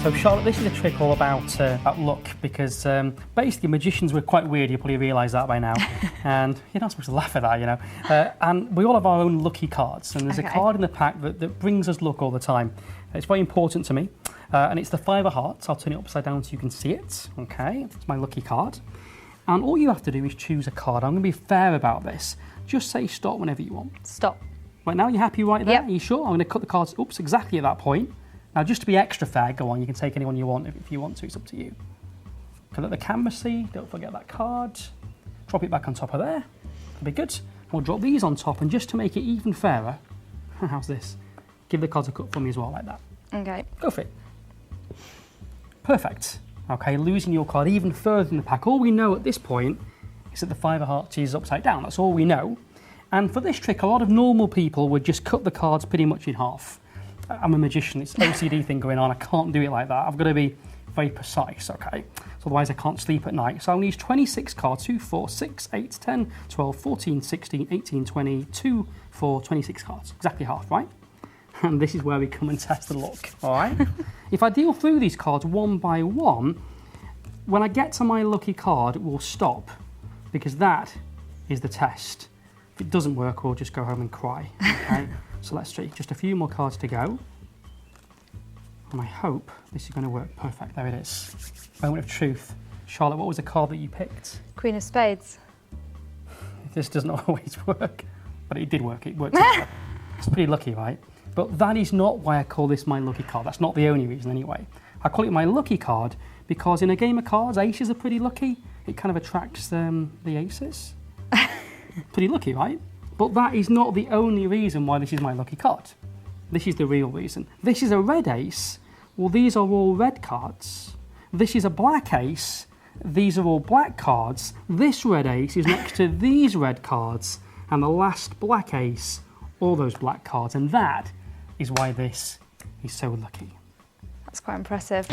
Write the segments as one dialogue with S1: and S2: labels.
S1: So Charlotte, this is a trick all about luck, because basically magicians were quite weird, you probably realise that by now. And you're not supposed to laugh at that, you know. And we all have our own lucky cards, and there's a card in the pack that brings us luck all the time. It's very important to me, and it's the 5 of hearts. I'll turn it upside down so you can see it. Okay, it's my lucky card. And all you have to do is choose a card. I'm going to be fair about this. Just say stop whenever you want.
S2: Stop.
S1: Right now, you happy right there?
S2: Yep.
S1: Are you sure? I'm going to cut the cards, oops, exactly at that point. Now, just to be extra fair, go on, you can take anyone you want if you want to, it's up to you. Can let the camera see, don't forget that card. Drop it back on top of there, that'll be good. We'll drop these on top, and just to make it even fairer, how's this? Give the cards a cut for me as well, like that.
S2: Okay.
S1: Go for it. Perfect. Okay, losing your card even further in the pack. All we know at this point is that the 5 of hearts is upside down, that's all we know. And for this trick, a lot of normal people would just cut the cards pretty much in half. I'm a magician, it's OCD thing going on, I can't do it like that. I've got to be very precise, okay? So otherwise I can't sleep at night. So I'll use 26 cards, 2, 4, 6, 8, 10, 12, 14, 16, 18, 20, 2, 4, 26 cards. Exactly half, right? And this is where we come and test the luck, all right? If I deal through these cards one by one, when I get to my lucky card, we'll stop, because that is the test. If it doesn't work, we'll just go home and cry, okay? So let's see, just a few more cards to go. And I hope this is going to work perfect. There it is. Moment of truth. Charlotte, what was the card that you picked?
S2: Queen of Spades.
S1: This doesn't always work, but it did work. It worked. It's pretty lucky, right? But that is not why I call this my lucky card. That's not the only reason anyway. I call it my lucky card because in a game of cards, aces are pretty lucky. It kind of attracts the aces. Pretty lucky, right? But that is not the only reason why this is my lucky card. This is the real reason. This is a red ace. Well, these are all red cards. This is a black ace. These are all black cards. This red ace is next to these red cards. And the last black ace, all those black cards. And that is why this is so lucky.
S2: That's quite impressive.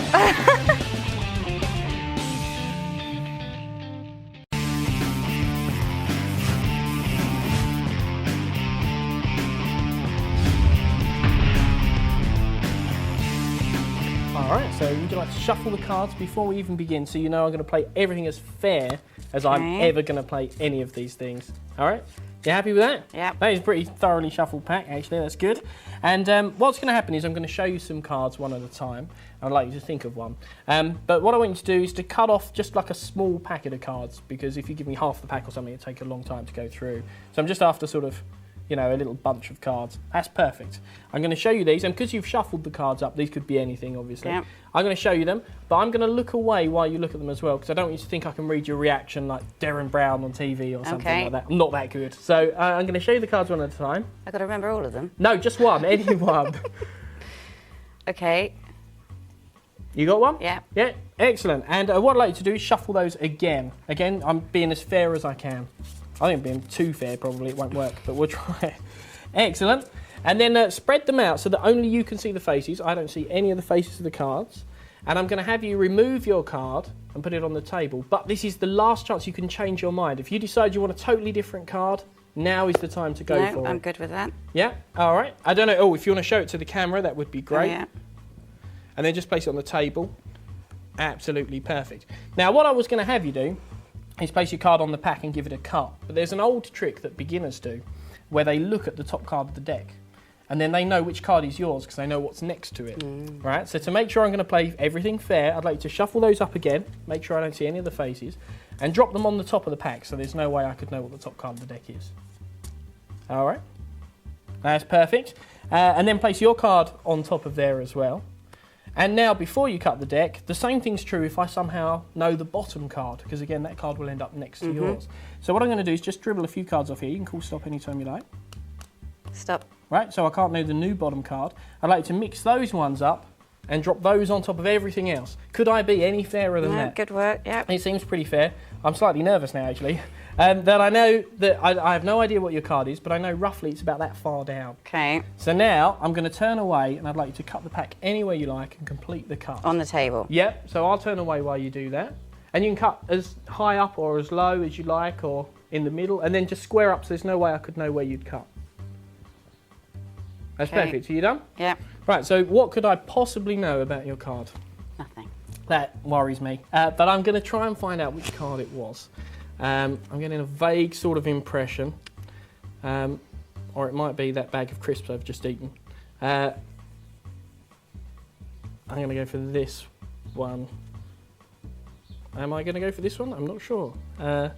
S3: Alright, so would you like to shuffle the cards before we even begin so you know I'm going to play everything as fair as I'm ever going to play any of these things? Alright? You happy with that?
S2: Yeah.
S3: That is a pretty thoroughly shuffled pack, actually, that's good. And what's going to happen is I'm going to show you some cards one at a time. I'd like you to think of one. But what I want you to do is to cut off just like a small packet of cards, because if you give me half the pack or something, it'll take a long time to go through. So I'm just after sort of, you know, a little bunch of cards. That's perfect. I'm going to show you these, and because you've shuffled the cards up, these could be anything, obviously.
S2: Yeah.
S3: I'm going to show you them, but I'm going to look away while you look at them as well, because I don't want you to think I can read your reaction like Darren Brown on TV or something like that. I'm not that good. So I'm going to show you the cards one at a time.
S2: I've got to remember all of them.
S3: No, just one, any one.
S2: Okay.
S3: You got one?
S2: Yeah.
S3: Yeah, excellent. And what I'd like you to do is shuffle those again. Again, I'm being as fair as I can. I think being too fair, probably it won't work, but we'll try. Excellent. And then spread them out so that only you can see the faces. I don't see any of the faces of the cards. And I'm going to have you remove your card and put it on the table. But this is the last chance you can change your mind. If you decide you want a totally different card, now is the time to go for it.
S2: I'm good with that.
S3: Yeah? All right. I don't know. Oh, if you want to show it to the camera, that would be great.
S2: Oh, yeah.
S3: And then just place it on the table. Absolutely perfect. Now, what I was going to have you do is place your card on the pack and give it a cut. But there's an old trick that beginners do where they look at the top card of the deck and then they know which card is yours because they know what's next to it. Right? So to make sure I'm going to play everything fair, I'd like you to shuffle those up again, make sure I don't see any of the faces, and drop them on the top of the pack so there's no way I could know what the top card of the deck is. All right? That's perfect. And then place your card on top of there as well. And now, before you cut the deck, the same thing's true if I somehow know the bottom card, because again, that card will end up next to yours. So what I'm going to do is just dribble a few cards off here. You can call stop anytime you like.
S2: Stop.
S3: Right, so I can't know the new bottom card. I'd like to mix those ones up and drop those on top of everything else. Could I be any fairer than that?
S2: Good work, yeah.
S3: It seems pretty fair. I'm slightly nervous now, actually. That I know that I have no idea what your card is, but I know roughly it's about that far down.
S2: Okay.
S3: So now I'm going to turn away, and I'd like you to cut the pack anywhere you like and complete the cut.
S2: On the table.
S3: Yep. So I'll turn away while you do that, and you can cut as high up or as low as you like, or in the middle, and then just square up so there's no way I could know where you'd cut. That's perfect. Are you done?
S2: Yeah.
S3: Right. So what could I possibly know about your card? That worries me. But I'm going to try and find out which card it was. I'm getting a vague sort of impression. Or it might be that bag of crisps I've just eaten. I'm going to go for this one. Am I going to go for this one? I'm not sure. No,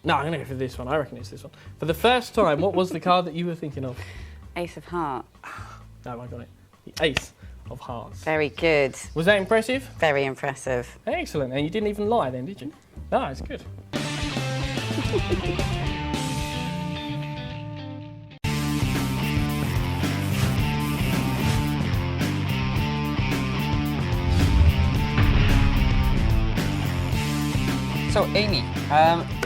S3: I'm going to go for this one. I reckon it's this one. For the first time, what was the card that you were thinking of?
S2: Ace of Hearts.
S3: No, I got it. The Ace of Hearts.
S2: Very good.
S3: Was that impressive?
S2: Very impressive.
S3: Excellent. And you didn't even lie then, did you? No, it's good.
S4: So, Amy,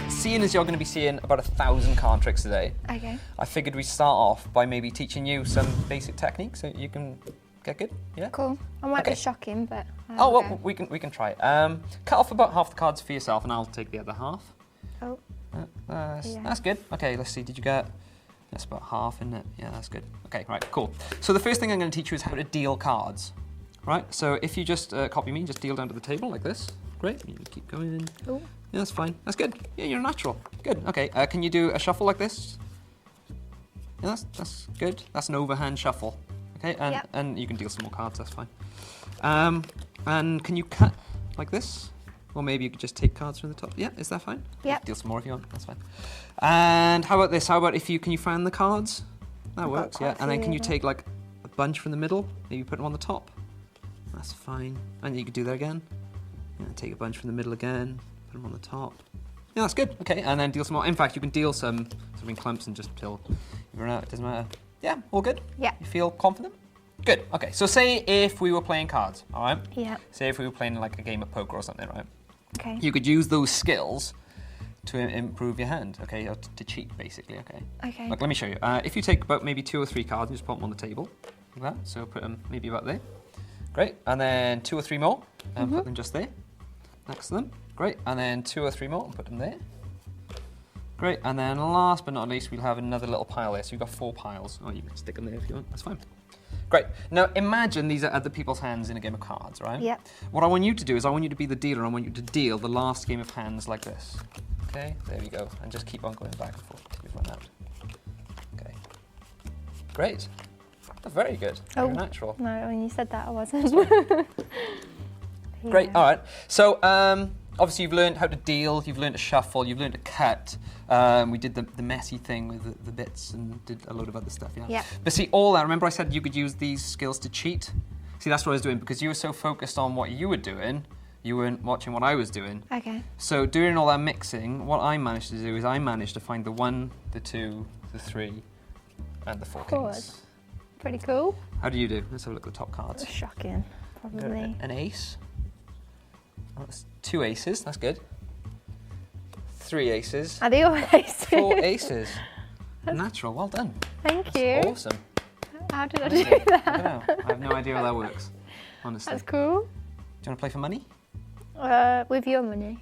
S4: seeing as you're going to be seeing about 1,000 card tricks today,
S5: Okay.
S4: I figured we'd start off by maybe teaching you some basic techniques so you can get good. Yeah.
S5: Cool. I might
S4: Okay.
S5: be shocking, but.
S4: Oh well, we can try it. Cut off about half the cards for yourself, and I'll take the other half.
S5: Oh. Yeah.
S4: That's good. Okay, let's see. Did you get? That's about half, isn't it? Yeah, that's good. Okay, right, cool. So the first thing I'm going to teach you is how to deal cards. Right. So if you just copy me, just deal down to the table like this. Great. You keep going.
S5: Oh.
S4: Yeah, that's fine. That's good. Yeah, you're natural. Good. Okay. Can you do a shuffle like this? Yeah, that's good. That's an overhand shuffle. Okay, and you can deal some more cards. That's fine. And can you cut like this? Or maybe you could just take cards from the top. Yeah, is that fine?
S5: Yep.
S4: Deal some more if you want. That's fine. And how about this? How about can you fan the cards? That
S5: I've got
S4: works.
S5: quite
S4: Yeah.
S5: a
S4: And then
S5: few
S4: can you
S5: of them.
S4: take like a bunch from the middle? Maybe put them on the top. That's fine. And you could do that again. Yeah, take a bunch from the middle again. Put them on the top. Yeah, that's good. Okay, and then deal some more. In fact, you can deal some in clumps and just till you run out. It doesn't matter. Yeah, all good?
S5: Yeah.
S4: You feel confident? Good. Okay, so say if we were playing cards, all right?
S5: Yeah.
S4: Say if we were playing like a game of poker or something, right?
S5: Okay.
S4: You could use those skills to improve your hand, okay? Or to cheat, basically, okay?
S5: Okay.
S4: Look, let me show you. If you take about maybe 2 or 3 cards and just put them on the table, like that. So put them maybe about there. Great. And then 2 or 3 more, and put them just there, next to them. Great. And then 2 or 3 more, and put them there. Great. And then last but not least, we'll have another little pile there. So you've got 4 piles. Oh, you can stick them there if you want. That's fine. Great. Now imagine these are other people's hands in a game of cards, right?
S5: Yep.
S4: What I want you to do is I want you to be the dealer. I want you to deal the last game of hands like this. Okay, there we go. And just keep on going back and forth until you run out. Okay. Great. Oh, very good. Very natural.
S5: No, when you said that, I wasn't.
S4: Great.
S5: Yeah.
S4: All right. So obviously you've learned how to deal. You've learned to shuffle. You've learned to cut. We did the messy thing with the bits and did a load of other stuff. Yeah.
S5: Yeah.
S4: But see, all that. Remember, I said you could use these skills to cheat. See, that's what I was doing because you were so focused on what you were doing, you weren't watching what I was doing.
S5: Okay.
S4: So during all that mixing, what I managed to do is I managed to find the 1, the 2, the 3, and the 4
S5: Good.
S4: kings.
S5: Pretty cool.
S4: How do you do? Let's have a look at the top cards.
S5: Shocking, probably.
S4: An ace. Oh, that's 2 aces. That's good. 3 aces.
S5: Are they all aces?
S4: 4 aces. Natural. Well done.
S5: Thank you.
S4: Awesome.
S5: How did I
S4: Honestly,
S5: do that?
S4: I don't know. I have no idea how that works. Honestly.
S5: That's cool.
S4: Do you want to play for money?
S5: With your money.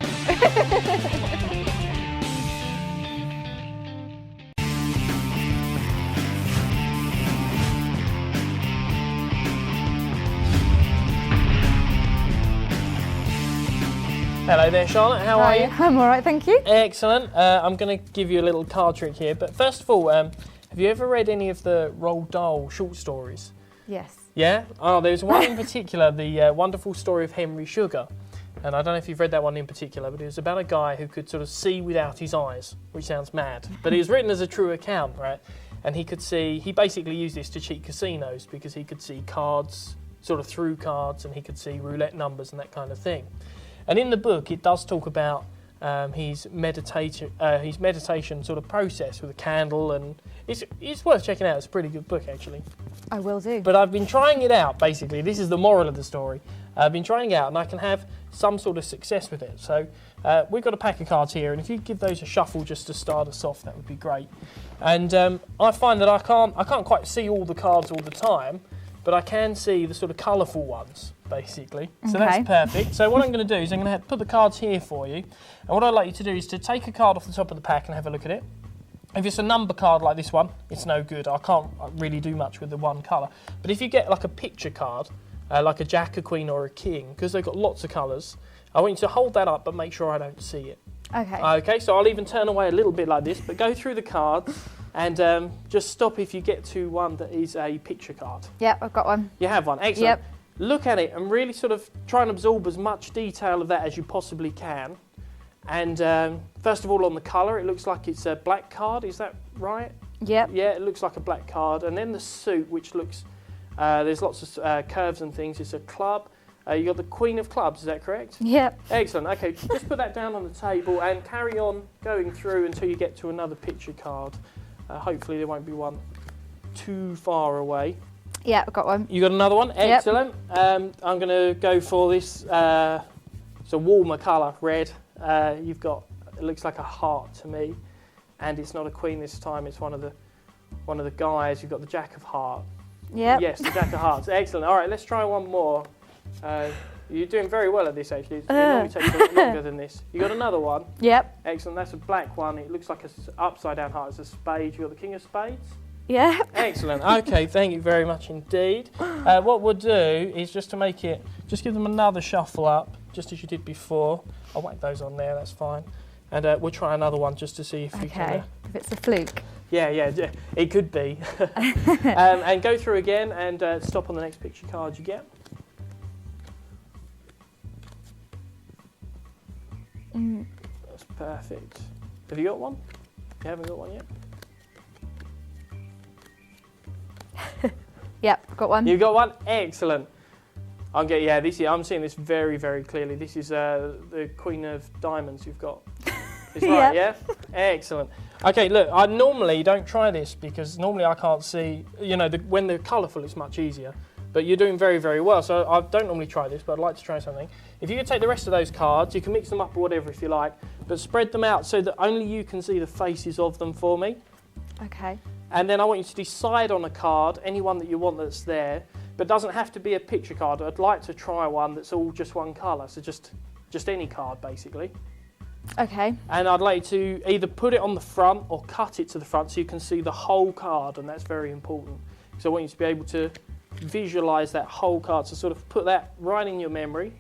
S3: Hello there, Charlotte. How are you?
S5: I'm all right, thank you.
S3: Excellent. I'm going to give you a little card trick here. But first of all, have you ever read any of the Roald Dahl short stories?
S5: Yes.
S3: Yeah? Oh, there's one in particular, the wonderful story of Henry Sugar. And I don't know if you've read that one in particular, but it was about a guy who could sort of see without his eyes, which sounds mad. But it was written as a true account, right? And he could see, he basically used this to cheat casinos because he could see cards, sort of through cards, and he could see roulette numbers and that kind of thing. And in the book, it does talk about his meditation sort of process with a candle, and it's worth checking out. It's a pretty good book, actually.
S5: I will do.
S3: But I've been trying it out, basically. This is the moral of the story. I've been trying it out, and I can have some sort of success with it. So we've got a pack of cards here, and if you give those a shuffle just to start us off, that would be great. And I find that I can't quite see all the cards all the time, but I can see the sort of colourful ones, basically. So
S5: Okay.
S3: that's perfect. So what I'm going to do is I'm going to put the cards here for you. And what I'd like you to do is to take a card off the top of the pack and have a look at it. If it's a number card like this one, it's no good. I can't really do much with the one colour. But if you get like a picture card, like a jack, a queen, or a king, because they've got lots of colours. I want you to hold that up, but make sure I don't see it.
S5: Okay.
S3: Okay, so I'll even turn away a little bit like this, but go through the cards and just stop if you get to one that is a picture card.
S5: Yep, I've got one.
S3: You have one, excellent.
S5: Yep.
S3: Look at it and really sort of try and absorb as much detail of that as you possibly can. And first of all, on the colour, it looks like it's a black card, is that right?
S5: Yep.
S3: Yeah, it looks like a black card. And then the suit, which looks, there's lots of curves and things, it's a club. You got the Queen of Clubs, is that correct?
S5: Yep.
S3: Excellent. Okay, just put that down on the table and carry on going through until you get to another picture card. Hopefully there won't be one too far away.
S5: Yeah, I've got one.
S3: You got another one? Excellent. I'm going to go for this. It's a warmer colour, red. You've got, it looks like a heart to me, and it's not a queen this time. It's one of the guys. You've got the Jack of Hearts.
S5: Yep.
S3: Yes, the Jack of Hearts. Excellent. All right, let's try one more. You're doing very well at this, actually. It normally takes a lot longer than this. You got another one?
S5: Yep.
S3: Excellent. That's a black one. It looks like an upside-down heart. It's a spade. You got the King of Spades?
S5: Yeah.
S3: Excellent. Okay, thank you very much indeed. What we'll do is just to make it, just give them another shuffle up, just as you did before. I'll whack those on there, that's fine. And we'll try another one just to see if we can...
S5: Okay. If it's a fluke.
S3: Yeah, it could be. And go through again and stop on the next picture card you get. That's perfect. Have you got one? You haven't got one yet?
S5: Yep, I've got one.
S3: You got one? Excellent. I'm seeing this very, very clearly. This is the Queen of Diamonds you've got. Is right, yeah? Excellent. Okay, look, I normally don't try this because normally I can't see, when they're colourful it's much easier. But you're doing very, very well, so I don't normally try this, but I'd like to try something. If you could take the rest of those cards, you can mix them up or whatever if you like, but spread them out so that only you can see the faces of them for me.
S5: Okay.
S3: And then I want you to decide on a card, any one that you want that's there, but doesn't have to be a picture card. I'd like to try one that's all just one colour, so just any card basically.
S5: Okay.
S3: And I'd like you to either put it on the front or cut it to the front so you can see the whole card, and that's very important. So I want you to be able to visualise that whole card, so sort of put that right in your memory.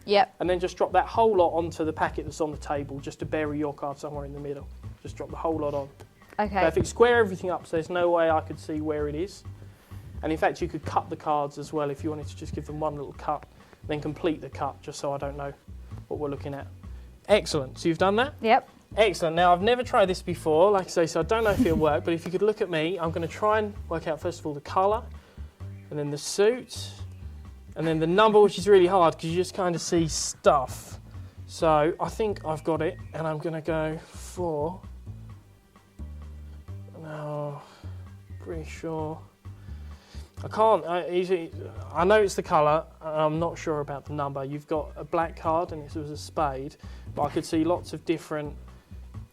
S5: Yep.
S3: And then just drop that whole lot onto the packet that's on the table, just to bury your card somewhere in the middle. Just drop the whole lot on.
S5: Okay.
S3: Perfect. Square everything up so there's no way I could see where it is. And in fact, you could cut the cards as well if you wanted to just give them one little cut, then complete the cut, just so I don't know what we're looking at. Excellent. So you've done that?
S5: Yep.
S3: Excellent. Now, I've never tried this before, like I say, so I don't know if it'll work, but if you could look at me, I'm going to try and work out, first of all, the colour, and then the suit, and then the number, which is really hard because you just kind of see stuff. So I think I've got it, and I'm going to go for... No, pretty sure. I can't, I know it's the colour, and I'm not sure about the number. You've got a black card, and it was a spade, but I could see lots of different,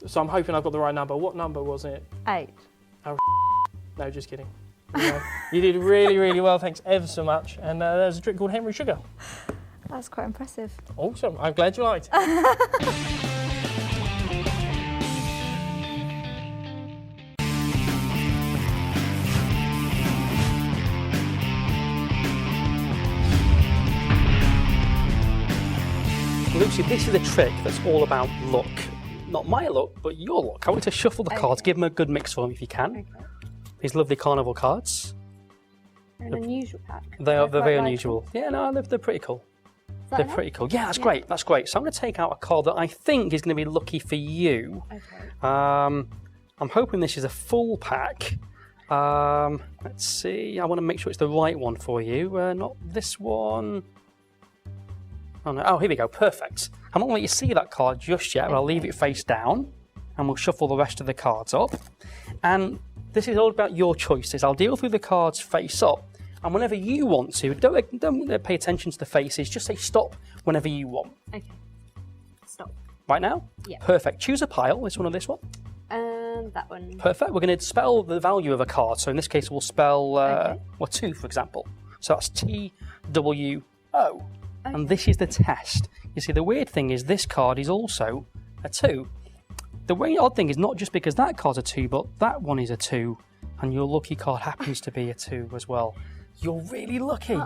S3: so I'm hoping I've got the right number. What number was it?
S5: 8.
S3: No, just kidding. You did really, really well, thanks ever so much. And there's a trick called Henry Sugar.
S5: That's quite impressive.
S3: Awesome, I'm glad you liked it.
S1: Lucy, this is a trick that's all about luck. Not my luck, but your luck. I want you to shuffle the cards, give them a good mix for them if you can.
S6: Okay.
S1: These lovely carnival cards.
S6: An unusual pack.
S1: They're
S6: quite
S1: very
S6: like
S1: unusual. Yeah, no, they're pretty cool.
S6: Is that
S1: They're
S6: enough?
S1: pretty cool. Yeah, that's great. That's great. So I'm going to take out a card that I think is going to be lucky for you.
S6: Okay.
S1: I'm hoping this is a full pack. Let's see. I want to make sure it's the right one for you. Not this one. Oh, no. Oh, here we go. Perfect. I'm not going to let you see that card just yet, but I'll leave it face down, and we'll shuffle the rest of the cards up. And this is all about your choices. I'll deal through the cards face up, and whenever you want to, don't pay attention to the faces. Just say stop whenever you want.
S6: Okay. Stop.
S1: Right now?
S6: Yeah.
S1: Perfect. Choose a pile. This one or this one?
S6: That one.
S1: Perfect. We're going to spell the value of a card. So in this case, we'll spell
S6: Okay.
S1: 2, for example. So that's TWO.
S6: Okay.
S1: And this is the test. You see, the weird thing is this card is also a 2. The very odd thing is not just because that card's a 2, but that one is a 2, and your lucky card happens to be a 2 as well. You're really lucky.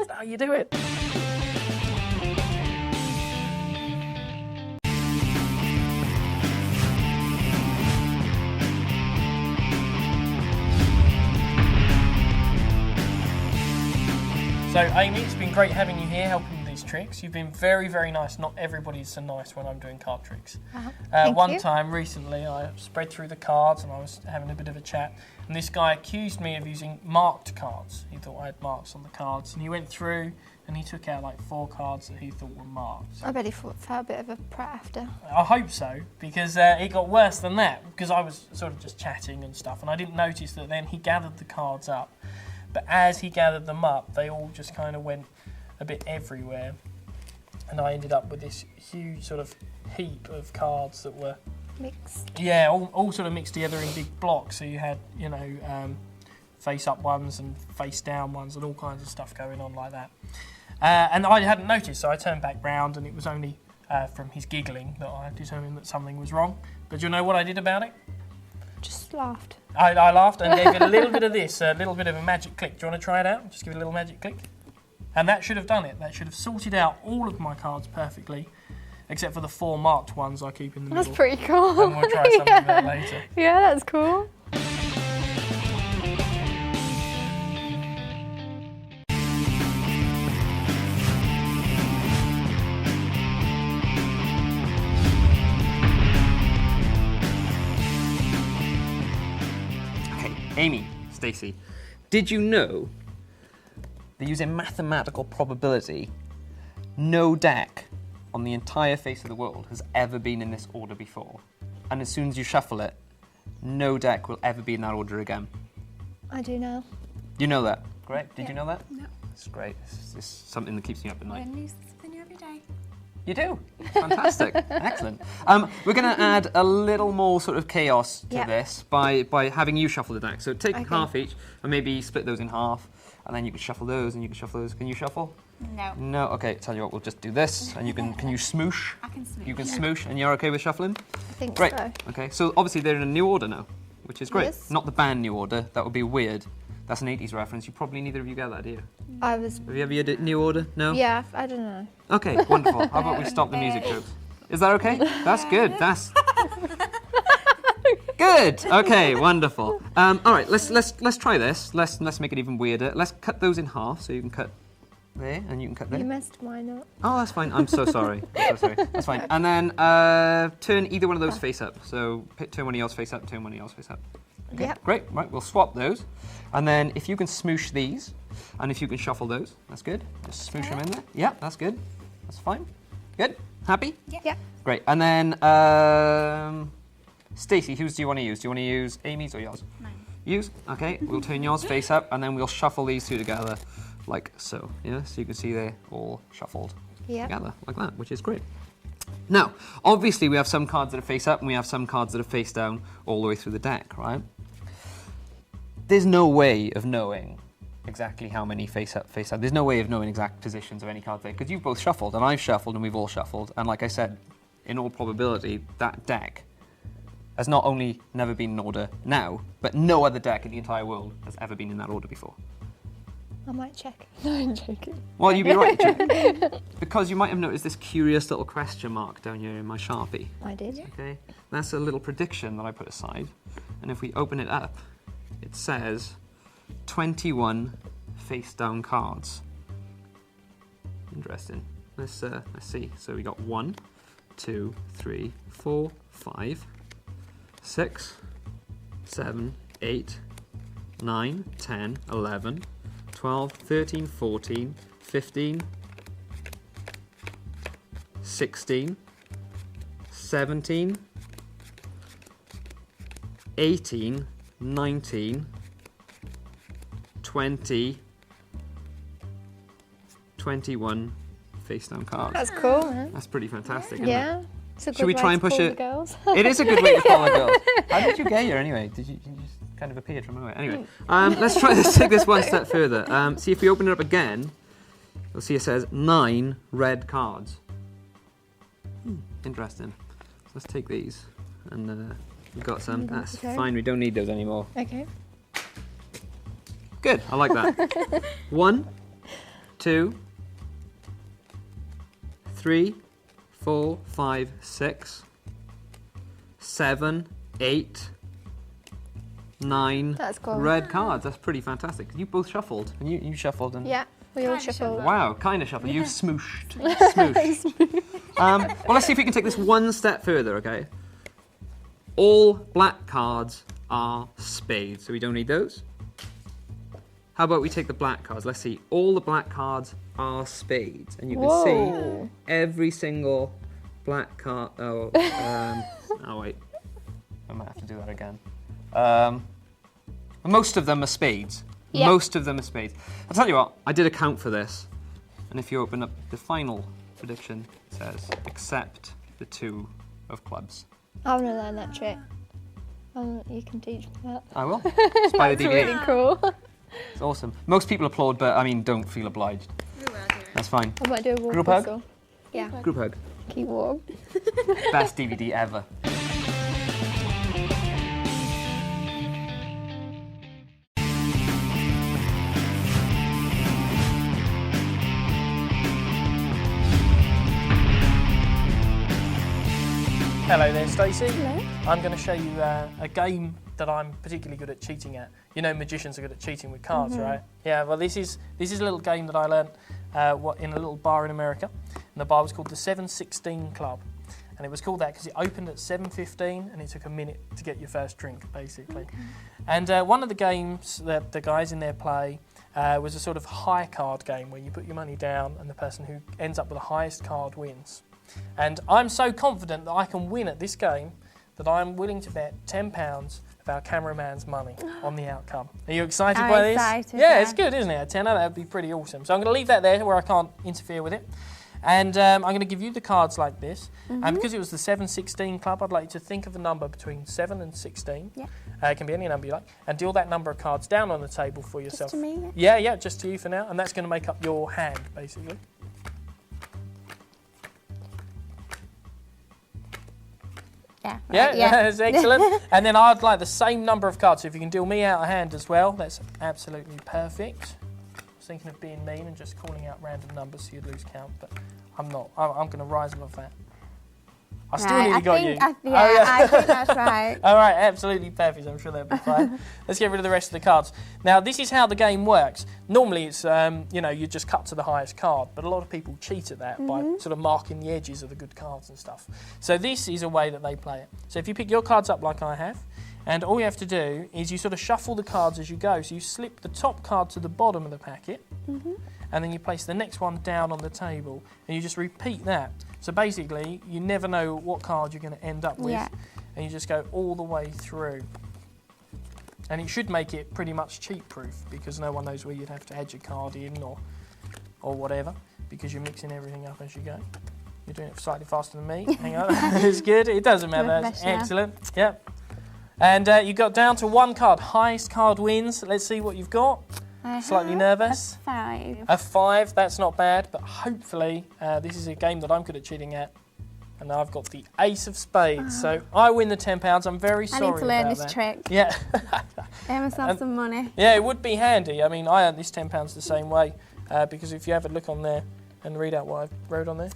S3: just how you do it. So, Amy, it's been great having you here, helping with these tricks. You've been very, very nice. Not everybody's so nice when I'm doing card tricks.
S5: Thank
S3: One
S5: you.
S3: time recently, I spread through the cards and I was having a bit of a chat, and this guy accused me of using marked cards. He thought I had marks on the cards, and he went through and he took out like 4 cards that he thought were marked.
S5: I bet he felt a bit of a prat after.
S3: I hope so, because it got worse than that, because I was sort of just chatting and stuff, and I didn't notice that then he gathered the cards up. But as he gathered them up, they all just kind of went a bit everywhere. And I ended up with this huge sort of heap of cards that were,
S5: Mixed.
S3: yeah, all sort of mixed together in big blocks. So you had, you know, face-up ones and face-down ones and all kinds of stuff going on like that. And I hadn't noticed, so I turned back round, and it was only from his giggling that I determined that something was wrong. But do you know what I did about it?
S5: Just laughed.
S3: I laughed and gave it a little bit of this, a little bit of a magic click. Do you want to try it out? Just give it a little magic click. And that should have done it. That should have sorted out all of my cards perfectly, except for the 4 marked ones I keep in the
S5: That's
S3: middle.
S5: pretty cool.
S3: And we'll try something a bit later.
S5: Yeah, that's cool.
S4: Okay, Amy, Stacey, did you know that using mathematical probability, no deck on the entire face of the world has ever been in this order before? And as soon as you shuffle it, no deck will ever be in that order again.
S5: I do now.
S4: You know that? Great. Did
S6: Yeah.
S4: you know that?
S6: No.
S4: It's great. It's something that keeps me up at night.
S6: Learn new something new every day.
S4: You do. Fantastic. Excellent. We're going to add a little more sort of chaos to
S5: Yeah.
S4: this by having you shuffle the deck. So take
S5: Okay.
S4: half each and maybe split those in half, and then you can shuffle those and you can shuffle those. Can you shuffle?
S6: No.
S4: No. Okay. Tell you what. We'll just do this, and you can you smoosh?
S6: I can smooth.
S4: You can smoosh, and you're okay with shuffling?
S5: I think
S4: Great.
S5: so.
S4: Okay. So obviously they're in a new order now, which is great.
S5: Yes.
S4: Not the band new order. That would be weird. That's an 80s reference. You probably neither of you get that, do you?
S5: I was.
S4: Have you ever heard it new order? No.
S5: Yeah, I don't know.
S4: Okay, wonderful. How about we stop the music jokes? Is that okay? That's good. That's good. Okay, wonderful. All right, let's try this. Let's make it even weirder. Let's cut those in half, so you can cut there and you can cut there.
S5: You messed mine up.
S4: Oh, that's fine. I'm so sorry. I'm so sorry. That's fine. And then turn either one of those face up. So turn one of yours face up. Turn one of yours face up. Okay,
S5: Yep.
S4: great. Right, we'll swap those. And then if you can smoosh these, and if you can shuffle those, that's good. Just smoosh them in there. Yeah, that's good. That's fine. Good? Happy?
S5: Yeah.
S4: Great. And then, Stacey, whose do you want to use? Do you want to use Amy's or yours?
S6: Mine.
S4: Use? Okay, we'll turn yours face up, and then we'll shuffle these two together, like so. Yeah, so you can see they're all shuffled
S5: Yeah.
S4: together, like that, which is great. Now, obviously, we have some cards that are face up, and we have some cards that are face down all the way through the deck, right? There's no way of knowing exactly how many face up, face down. There's no way of knowing exact positions of any cards there, because you've both shuffled, and I've shuffled, and we've all shuffled. And like I said, in all probability, that deck has not only never been in order now, but no other deck in the entire world has ever been in that order before.
S5: I might check. No, I'm joking.
S4: Well, you'd be right, Jim. Because you might have noticed this curious little question mark down here in my Sharpie.
S5: I did.
S4: Okay, that's a little prediction that I put aside. And if we open it up, it says 21 face down cards. Interesting. Let's see. So we got 1, 2, 3, 4, 5, 6, 7, 8, 9, 10, 11, 12, 13, 14, 15, 16, 17, 18, 19, 20, 21 face down cards.
S5: That's cool, man.
S4: That's pretty fantastic, isn't it?
S5: Yeah. It's a
S4: Should
S5: good
S4: we
S5: way
S4: try and
S5: to
S4: push
S5: fool
S4: it?
S5: the girls.
S4: It is a good way to follow girls. How did you get here anyway? Did you just kind of appeared from nowhere? Anyway, let's try. Let's take this one step further. See if we open it up again, you'll see it says 9 red cards. Interesting. So let's take these, and we've got some. That's
S5: Okay.
S4: fine. We don't need those anymore.
S5: Okay.
S4: Good. I like that. 1, 2, 3, 4, 5, 6, 7, 8, 9
S5: That's cool.
S4: red cards. That's pretty fantastic. You both shuffled, and you shuffled, and
S5: Yeah, we all
S6: Kinda
S5: shuffle.
S4: wow, kind of shuffled. You smooshed. Smooshed. Well, let's see if we can take this one step further, okay? All black cards are spades, so we don't need those. How about we take the black cards? Let's see. All the black cards are spades, and you can see
S5: Whoa.
S4: every single black card. Oh, oh wait, I might have to do that again. Most of them are spades.
S5: Yeah.
S4: Most of them are spades. I'll tell you what, I did a count for this, and if you open up the final prediction, it says except the 2 of clubs.
S5: I want to learn that trick. You can teach me that.
S4: I will. It's by the
S5: It's
S4: DVD.
S5: really cool.
S4: It's awesome. Most people applaud, but I mean, don't feel obliged. That's fine.
S5: I might do a warm
S4: Group hug?
S5: whistle. Yeah,
S4: Group hug.
S5: keep warm.
S4: Best DVD ever.
S3: Hello there, Stacey.
S5: Hello.
S3: I'm going to show you a game that I'm particularly good at cheating at. You know, magicians are good at cheating with cards, right? Yeah. Well, this is a little game that I learnt in a little bar in America, and the bar was called the 716 Club, and it was called that because it opened at 7:15 and it took a minute to get your first drink, basically. And one of the games that the guys in there play was a sort of high card game where you put your money down and the person who ends up with the highest card wins. And I'm so confident that I can win at this game that I'm willing to bet £10 of our cameraman's money on the outcome. Are you excited
S2: I'm
S3: by this?
S2: excited,
S3: Yeah,
S2: yeah.
S3: it's good, isn't it? A tenner, that would be pretty awesome. So I'm going to leave that there where I can't interfere with it. And I'm going to give you the cards like this. And because it was the 716 Club, I'd like you to think of a number between 7 and 16.
S2: Yeah.
S3: It can be any number you like. And deal that number of cards down on the table for yourself.
S2: to me,
S3: Yeah, just to you for now. And that's going to make up your hand, basically.
S2: Yeah.
S3: Yeah,
S2: right, yeah.
S3: that's excellent. And then I'd like the same number of cards. So if you can deal me out of hand as well, that's absolutely perfect. I was thinking of being mean and just calling out random numbers so you'd lose count, but I'm not. I'm going to rise above that. I still nearly got you.
S2: I think that's right.
S3: All right, absolutely perfect. I'm sure that'll be fine. Let's get rid of the rest of the cards. Now, this is how the game works. Normally, it's you just cut to the highest card, but a lot of people cheat at that by sort of marking the edges of the good cards and stuff. So this is a way that they play it. So if you pick your cards up like I have, and all you have to do is you sort of shuffle the cards as you go. So you slip the top card to the bottom of the packet, and then you place the next one down on the table, and you just repeat that. So basically, you never know what card you're going to end up with,
S2: Yeah.
S3: and you just go all the way through. And it should make it pretty much cheat-proof, because no one knows where you'd have to add your card in or whatever, because you're mixing everything up as you go. You're doing it slightly faster than me. Hang on, it's good. It doesn't matter. That's
S2: Professional.
S3: excellent. Yep. And you got down to one card. Highest card wins. Let's see what you've got. Slightly nervous.
S2: A 5.
S3: A 5, that's not bad, but hopefully this is a game that I'm good at cheating at. And I've got the ace of spades, so I win the £10. I'm very
S2: I
S3: sorry
S2: need to learn
S3: about
S2: this
S3: that.
S2: trick.
S3: Yeah.
S2: Earn myself some money.
S3: Yeah, it would be handy. I mean, I earned this £10 the same way, because if you have a look on there and read out what I wrote on there.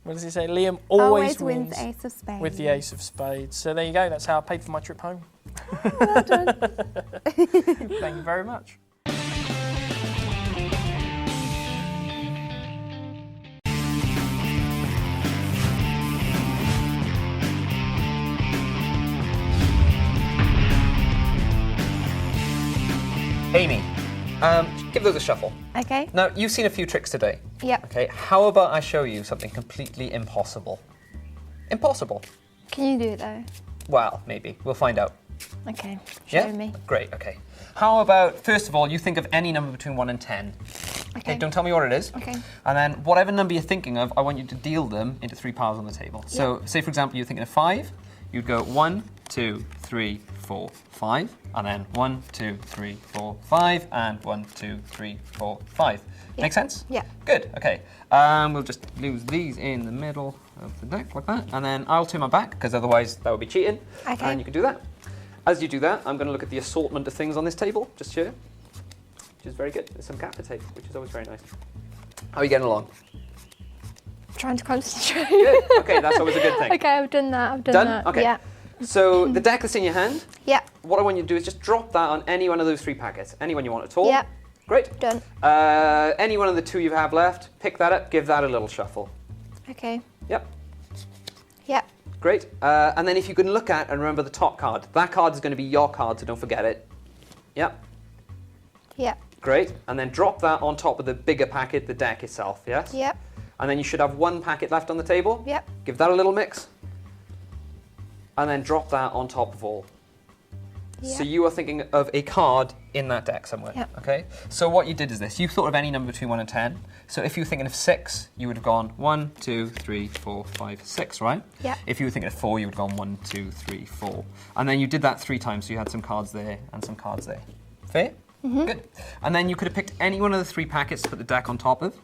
S3: What does it say? Liam always
S2: wins ace of spades.
S3: with the ace of spades. So there you go, that's how I paid for my trip home.
S2: Well done.
S3: Thank you very much.
S4: Amy, give those a shuffle.
S5: Okay.
S4: Now, you've seen a few tricks today.
S5: Yep.
S4: Okay, how about I show you something completely impossible? Impossible.
S5: Can you do it though?
S4: Well, maybe. We'll find out.
S5: Okay. Show
S4: Yeah?
S5: me.
S4: Great, okay. How about, first of all, you think of any number between 1 and 10.
S5: Okay.
S4: Don't tell me what it is.
S5: Okay.
S4: And then whatever number you're thinking of, I want you to deal them into 3 piles on the table. So, say for example, you're thinking of 5, you'd go 1, 2, 3, 4, 5, and then 1, 2, 3, 4, 5, and 1, 2, 3, 4, 5.
S5: Yeah.
S4: Make sense?
S5: Yeah.
S4: Good, okay. We'll just lose these in the middle of the deck like that, and then I'll turn my back, because otherwise that would be cheating.
S5: Okay.
S4: And you can do that. As you do that, I'm going to look at the assortment of things on this table, just here. which is very good. There's some cat tape, which is always very nice. How are you getting along?
S5: Trying to concentrate.
S4: Good. Okay, that's always a good thing.
S5: Okay, I've done that.
S4: Done? Okay.
S5: Yeah.
S4: So the deck that's in your hand,
S5: Yeah.
S4: what I want you to do is just drop that on any one of those 3 packets. Any one you want at all.
S5: Yeah.
S4: Great.
S5: Done.
S4: Any one of the 2 you have left, pick that up, give that a little shuffle.
S5: Okay.
S4: Yep.
S5: Yeah.
S4: Great. And then if you can look at and remember the top card, that card is going to be your card, so don't forget it. Yep.
S5: Yeah.
S4: Great. And then drop that on top of the bigger packet, the deck itself, yes?
S5: Yep.
S4: And then you should have 1 packet left on the table.
S5: Yep.
S4: Give that a little mix. And then drop that on top of all. So
S5: Yeah.
S4: you are thinking of a card in that deck somewhere,
S5: Yep.
S4: okay? So what you did is this. You thought of any number between 1 and 10. So if you were thinking of 6, you would have gone 1, 2, 3, 4, 5, 6, right?
S5: Yeah.
S4: If you were thinking of 4, you would have gone 1, 2, 3, 4. And then you did that 3 times, so you had some cards there and some cards there. Fair? Good. And then you could have picked any one of the 3 packets to put the deck on top of.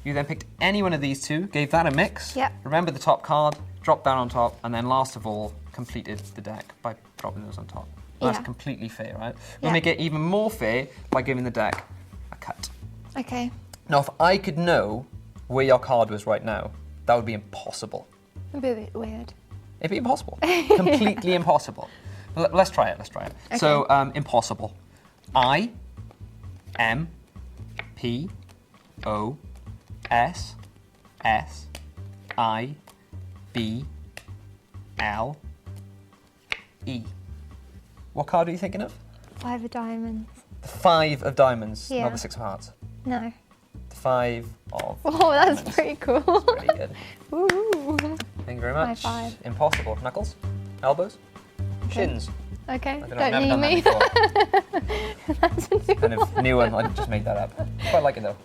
S4: You then picked any one of these 2, gave that a mix.
S5: Yep.
S4: Remember the top card, dropped that on top, and then last of all, completed the deck by dropping those on top. That's
S5: Yeah.
S4: completely fair, right?
S5: Yeah.
S4: We'll make it even more fair by giving the deck a cut.
S5: Okay.
S4: Now, if I could know where your card was right now, that would be impossible.
S5: It'd be a bit weird.
S4: It'd be impossible. Completely impossible. Let's try it,
S5: Okay.
S4: So, impossible. I, M, P, O, S, S, I, B, L, E. What card are you thinking of?
S5: 5 of diamonds.
S4: The 5 of diamonds,
S5: Yeah.
S4: not the 6 of hearts.
S5: No.
S4: The 5 of
S5: Oh, that's
S4: diamonds.
S5: pretty cool.
S4: Pretty good.
S5: Ooh.
S4: Thank you very much.
S5: High 5.
S4: Impossible. Knuckles? Elbows?
S5: Okay.
S4: Shins?
S5: Okay.
S4: I don't know,
S5: Don't
S4: I've never done
S5: need
S4: that
S5: me.
S4: before.
S5: That's a new
S4: Kind of new one, I just made that up. Quite like it though.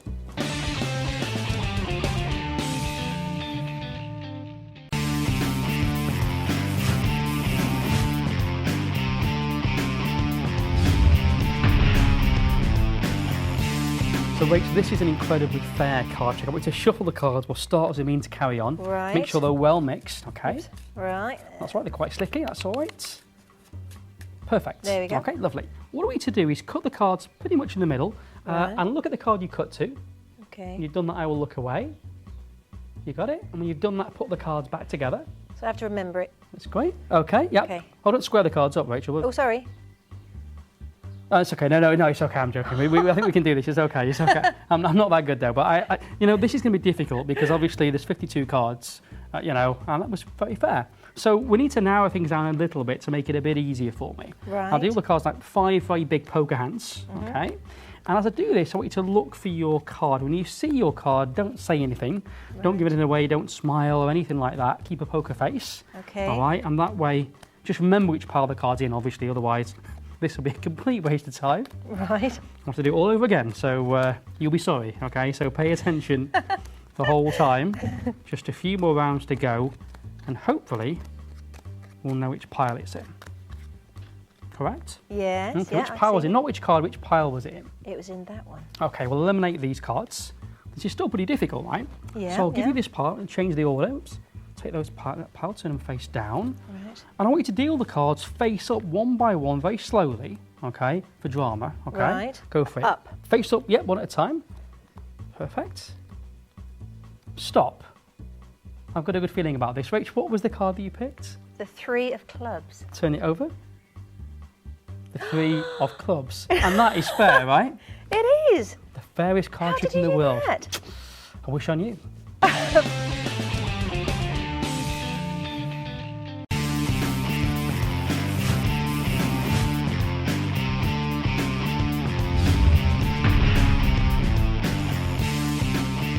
S1: So Rachel, this is an incredibly fair card check. I want you to shuffle the cards. We'll start as a mean to carry on.
S7: Right.
S1: Make sure they're well mixed, okay?
S7: Right.
S1: That's right, they're quite slicky, that's all right. Perfect.
S7: There we go.
S1: Okay, lovely. What I want you to do is cut the cards pretty much in the middle
S7: Right.
S1: and look at the card you cut to.
S7: Okay.
S1: When you've done that, I will look away. You got it? And when you've done that, put the cards back together.
S7: So I have to remember it.
S1: That's great. Okay, yep.
S7: Okay.
S1: Hold on, square the cards up, Rachel.
S7: Oh, sorry.
S1: It's okay. No, it's okay. I'm joking. I think we can do this. It's okay. It's okay. I'm not that good though. But this is going to be difficult because obviously there's 52 cards, and that was very fair. So we need to narrow things down a little bit to make it a bit easier for me.
S7: Right.
S1: I'll do the cards like 5 very big poker hands. Okay. And as I do this, I want you to look for your card. When you see your card, don't say anything. Right. Don't give it away. Don't smile or anything like that. Keep a poker face.
S7: Okay.
S1: All right. And that way, just remember which pile the card's in. Obviously, otherwise. This will be a complete waste of time.
S7: Right.
S1: I'll have to do it all over again, so you'll be sorry, okay? So pay attention the whole time. Just a few more rounds to go, and hopefully we'll know which pile it's in. Correct?
S7: Yes.
S1: Okay,
S7: Yeah,
S1: which
S7: I
S1: pile was
S7: see.
S1: it? Not which card, which pile was it in?
S7: It was in that one.
S1: Okay, we'll eliminate these cards. This is still pretty difficult, right?
S7: Yeah.
S1: So I'll give
S7: yeah.
S1: you this part and change the order. Oops. Take those piles, turn them face down.
S7: Right.
S1: And I want you to deal the cards face up one by one, very slowly, okay, for drama, okay?
S7: Right.
S1: Go for it.
S7: Up.
S1: Face up, yep, one at a time. Perfect. Stop. I've got a good feeling about this. Rach, what was the card that you picked?
S7: The 3 of clubs.
S1: Turn it over. The 3 of clubs. And that is fair, right?
S7: It is.
S1: The fairest card
S7: How
S1: trick
S7: did
S1: in
S7: you
S1: the
S7: do
S1: world.
S7: that?
S1: I wish I knew.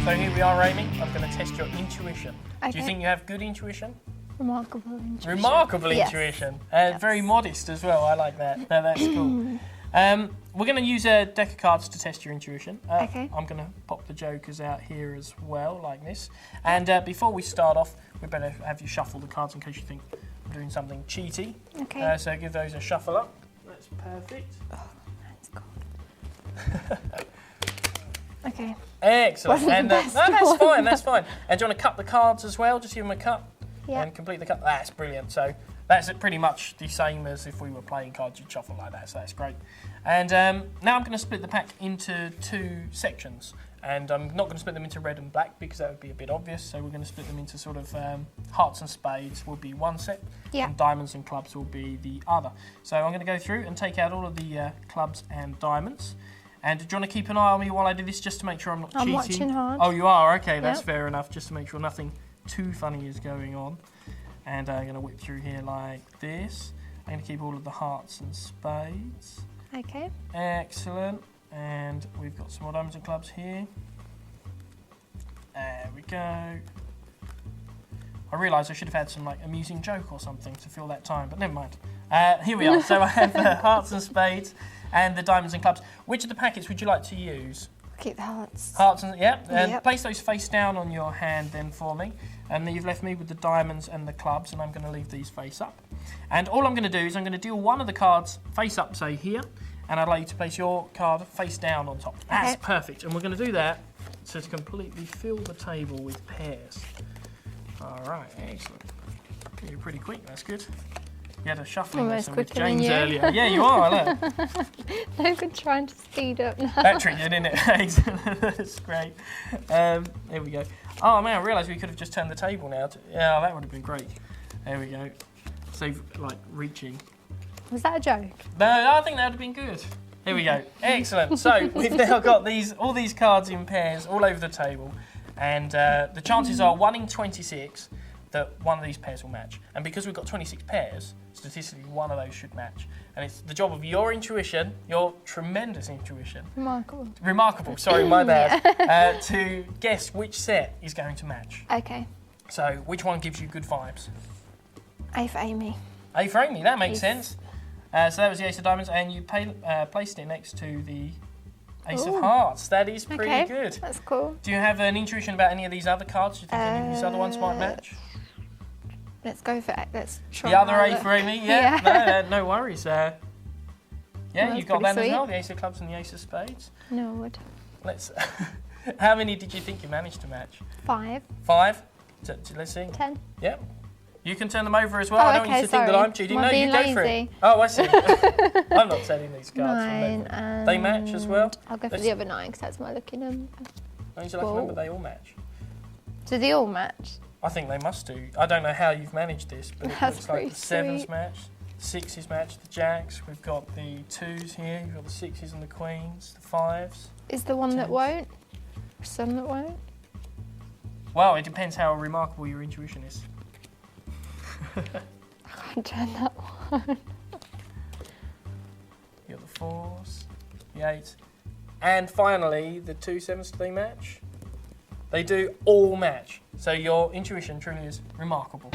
S3: So here we are, Amy. I'm going to test your intuition. Do
S5: Okay.
S3: you think you have good intuition?
S5: Remarkable intuition.
S3: Remarkable
S5: Yes.
S3: intuition.
S5: Yes.
S3: Very modest as well. I like that. No, that's cool. We're going to use a deck of cards to test your intuition.
S5: Okay.
S3: I'm going to pop the jokers out here as well, like this. And before we start off, we better have you shuffle the cards in case you think I'm doing something cheaty.
S5: Okay.
S3: So give those a shuffle up. That's perfect.
S5: That's cool. Okay.
S3: Excellent.
S5: Wasn't the
S3: And
S5: best
S3: no, that's
S5: one.
S3: fine. That's fine. And do you want to cut the cards as well? Just give them a cut
S5: Yeah.
S3: and complete the cut. That's brilliant. So That's pretty much the same as if we were playing cards, you'd shuffle like that, so that's great. And now I'm going to split the pack into 2 sections. And I'm not going to split them into red and black because that would be a bit obvious. So we're going to split them into sort of hearts and spades will be one set,
S5: Yeah.
S3: and diamonds and clubs will be the other. So I'm going to go through and take out all of the clubs and diamonds. And do you want to keep an eye on me while I do this just to make sure I'm not cheating?
S5: I'm watching hard.
S3: Oh, you are? Okay, that's
S5: Yep.
S3: fair enough, just to make sure nothing too funny is going on. And I'm going to whip through here like this. I'm going to keep all of the hearts and spades.
S5: Okay.
S3: Excellent. And we've got some more diamonds and clubs here. There we go. I realised I should have had some like amusing joke or something to fill that time, but never mind. Here we are. So I have the hearts and spades and the diamonds and clubs. Which of the packets would you like to use?
S5: Keep the hearts.
S3: Hearts and and
S5: Yep.
S3: place those face down on your hand then for me. And then you've left me with the diamonds and the clubs, and I'm going to leave these face up. And all I'm going to do is I'm going to deal one of the cards face up, say here, and I'd like you to place your card face down on top. That's
S5: Okay.
S3: perfect. And we're going to do that to completely fill the table with pairs. All right, excellent. You're pretty quick. That's good. You had a shuffling
S5: Almost
S3: lesson with
S5: quicker than
S3: James
S5: you.
S3: earlier. Yeah, you are. Look.
S5: No good trying to speed up now.
S3: That tricked you, didn't it? Excellent. That's great. There we go. Oh man, I realised we could have just turned the table now. Yeah, that would have been great. There we go. Save like reaching.
S5: Was that a joke?
S3: No, I think that would have been good. Here we go. Excellent. So we've now got all these cards in pairs all over the table, and the chances are 1 in 26 that one of these pairs will match. And because we've got 26 pairs, statistically one of those should match. And it's the job of your intuition, your tremendous intuition,
S5: Remarkable.
S3: sorry, my bad, to guess which set is going to match.
S5: Okay.
S3: So which one gives you good vibes?
S5: A for Amy.
S3: A for Amy, that makes
S5: Ace.
S3: sense. So that was the Ace of Diamonds, and you placed it next to the Ace
S5: Ooh.
S3: of Hearts. That is pretty
S5: Okay.
S3: good.
S5: That's cool.
S3: Do you have an intuition about any of these other cards? Do you think any of these other ones might match?
S5: Let's go for it. Let's try.
S3: The other
S5: our
S3: A
S5: luck.
S3: for Amy? Yeah,
S5: Yeah.
S3: no worries. Yeah,
S5: That's
S3: you've got
S5: pretty
S3: that as
S5: sweet.
S3: well, the Ace of Clubs and the Ace of Spades.
S5: No wood.
S3: Let's. How many did you think you managed to match?
S5: 5.
S3: 5? Let's see.
S5: 10.
S3: Yep. You can turn them over as well.
S5: Oh,
S3: I don't want you
S5: okay,
S3: to think that
S5: sorry.
S3: I'm cheating.
S5: Am I
S3: No, you
S5: being
S3: go for it.
S5: lazy?
S3: Oh, I see. I'm not selling these cards.
S5: 9.
S3: And they match as well.
S5: I'll go for
S3: Let's-
S5: the other 9 because that's my lucky number.
S3: Don't you like to remember they all match?
S5: Do they all match?
S3: I think they must do. I don't know how you've managed this, but it
S5: That's
S3: looks like
S5: pretty
S3: the 7s
S5: sweet.
S3: match, the 6s match, the jacks. We've got the 2s here. You've got the 6s and the queens, the 5s.
S5: Is the one that
S3: Tens.
S5: won't? Some that won't?
S3: Well, it depends how remarkable your intuition is.
S5: I can't turn that one.
S3: You've got the 4s, the 8s, and finally the 2 7s. Do they match? They do all match. So your intuition truly is remarkable.